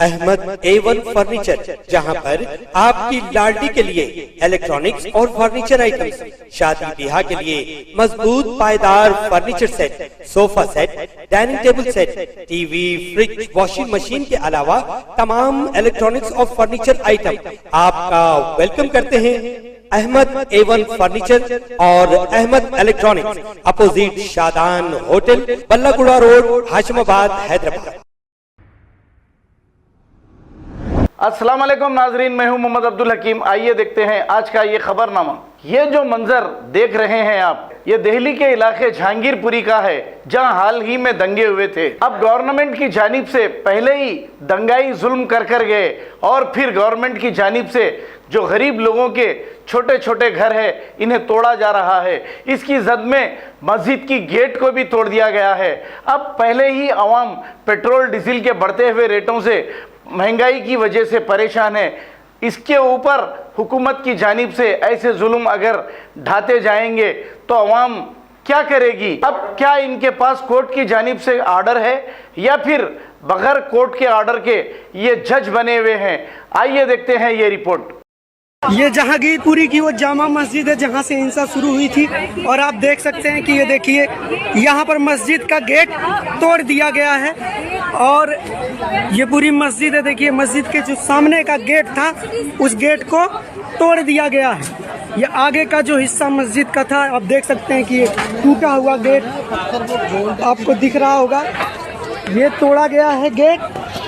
Ahmad A1 furniture, जहां पर आपकी लाडली के लिए इलेक्ट्रॉनिक्स और फर्नीचर आइटम्स, शादी ब्याह के लिए मजबूत पायदार furniture set, sofa set, dining table set, TV, fridge, washing machine के अलावा तमाम इलेक्ट्रॉनिक्स और फर्नीचर आइटम आपका वेलकम करते हैं। अहमद A1 फर्नीचर और Ahmed electronics, opposite Shadan hotel, Ballaguda road, Hashimabad, Hyderabad. अस्सलाम वालेकुम नाजरीन, मैं हूं मोहम्मद अब्दुल हकीम। आइए देखते हैं आज का ये खबरनामा। ये जो मंजर देख रहे हैं आप, ये दिल्ली के इलाके जहांगीरपुरी का है, जहां हाल ही में दंगे हुए थे। अब गवर्नमेंट की जानिब से पहले ही दंगाई जुल्म कर गए और फिर गवर्नमेंट की जानिब से जो गरीब लोगों के छोटे छोटे घर है इन्हें तोड़ा जा रहा है। इसकी जद में मस्जिद की गेट को भी तोड़ दिया गया है। अब पहले ही आवाम पेट्रोल डीजल के बढ़ते हुए रेटों से, महंगाई की वजह से परेशान है। इसके ऊपर हुकूमत की जानिब से ऐसे जुल्म अगर ढाते जाएंगे तो अवाम क्या करेगी? अब क्या इनके पास कोर्ट की जानिब से आर्डर है या फिर बगैर कोर्ट के आर्डर के ये जज बने हुए हैं? आइए देखते हैं ये रिपोर्ट। ये जहांगीरपुरी की वो जामा मस्जिद है जहाँ से हिंसा शुरू हुई थी, और आप देख सकते हैं कि ये देखिए यहाँ पर मस्जिद का गेट तोड़ दिया गया है। और ये पूरी मस्जिद है, देखिए मस्जिद के जो सामने का गेट था उस गेट को तोड़ दिया गया है। ये आगे का जो हिस्सा मस्जिद का था, आप देख सकते हैं कि ये टूटा हुआ गेट आपको दिख रहा होगा, ये तोड़ा गया है गेट।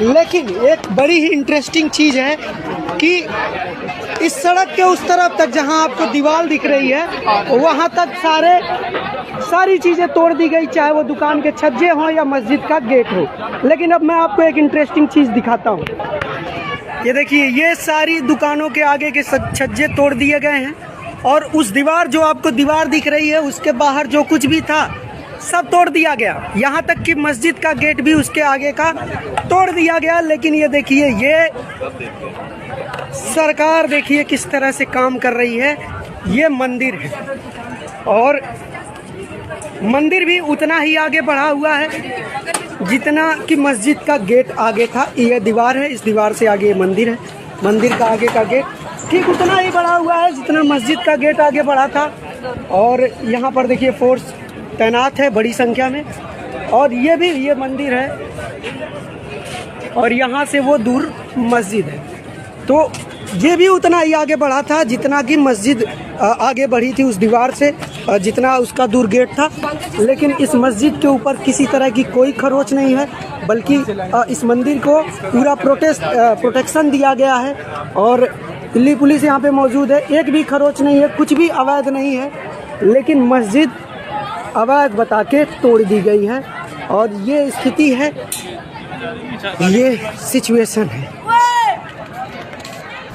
लेकिन एक बड़ी ही इंटरेस्टिंग चीज़ है कि इस सड़क के उस तरफ तक जहां आपको दीवार दिख रही है वहां तक सारी चीज़ें तोड़ दी गई, चाहे वो दुकान के छज्जे हों या मस्जिद का गेट हो। लेकिन अब मैं आपको एक इंटरेस्टिंग चीज़ दिखाता हूँ। ये देखिए, ये सारी दुकानों के आगे के छज्जे तोड़ दिए गए हैं और उस दीवार, जो आपको दीवार दिख रही है, उसके बाहर जो कुछ भी था सब तोड़ दिया गया। यहाँ तक कि मस्जिद का गेट भी उसके आगे का तोड़ दिया गया। लेकिन ये देखिए, ये सरकार देखिए किस तरह से काम कर रही है। ये मंदिर है और मंदिर भी उतना ही आगे बढ़ा हुआ है जितना कि मस्जिद का गेट आगे था। ये दीवार है, इस दीवार से आगे ये मंदिर है। मंदिर का आगे का गेट ठीक उतना ही बढ़ा हुआ है जितना मस्जिद का गेट आगे बढ़ा था। और यहाँ पर देखिए फोर्स तैनात है बड़ी संख्या में। और ये भी ये मंदिर है और यहाँ से वो दूर मस्जिद है, तो ये भी उतना ही आगे बढ़ा था जितना कि मस्जिद आगे बढ़ी थी उस दीवार से, जितना उसका दूर गेट था। लेकिन इस मस्जिद के ऊपर किसी तरह की कोई खरोच नहीं है, बल्कि इस मंदिर को पूरा प्रोटेक्शन दिया गया है और दिल्ली पुलिस यहाँ पे मौजूद है। एक भी खरोच नहीं है, कुछ भी अवैध नहीं है, लेकिन मस्जिद अवैध बता के तोड़ दी गई है। और ये स्थिति है, ये सिचुएशन है।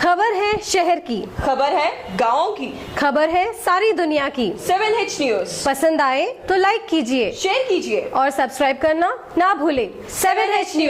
खबर है शहर की, खबर है गाँव की, खबर है सारी दुनिया की। 7H न्यूज पसंद आए तो लाइक कीजिए, शेयर कीजिए और सब्सक्राइब करना ना भूलें। 7H news.